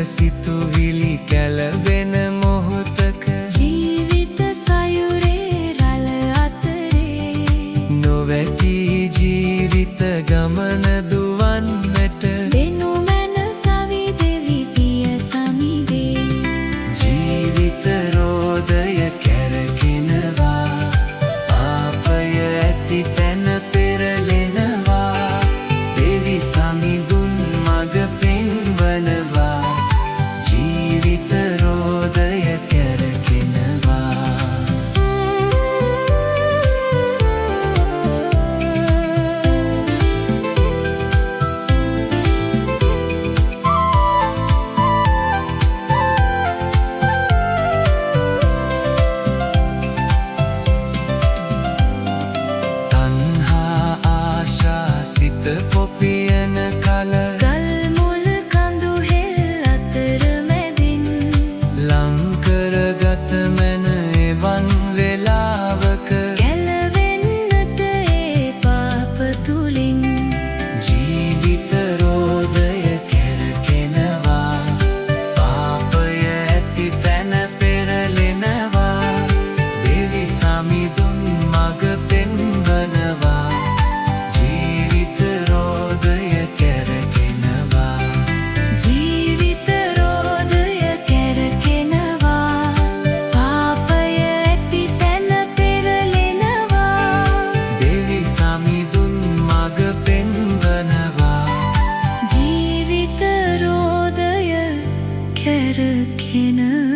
සිතුවිලි කැළඹෙන මොහොතක ජීවිත සයුරේ රළ අතරේ නොවැටී ජීවිත ගමන දුවන්නට දෙනු මැන සවි දෙවි පිය සමිදේ ජීවිත රෝදය කැරකෙනවා පාපය ඇති තැන පෙරලෙනවා දෙවි සමිඳුන් මඟ පෙන්වනවා ජීවිත රෝදය කැරකෙනවා තණ්හා ආශා සිත පොපියන කල ගල් මුල් කඳු හෙල් අතර මැදින් ලං කරගත මැන එවන් වෙලාවක ගැලවෙන්නට ඒ පාප තුලින් ජීවිත රෝදය කැරකෙනවා පාපය ඇති තැන පෙරලෙනවා දෙවි සමිඳුන් මඟ පෙන්වනවා ජීවිත රෝදය කැරකෙනවා ජීවිත රෝදය කැරකෙනවා පාපය ඇති තැන පෙරලෙනවා දෙවි සමිඳුන් මඟ පෙන්වනවා ජීවිත රෝදය කැරකෙනවා